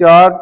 4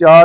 4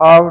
1/2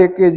1 kg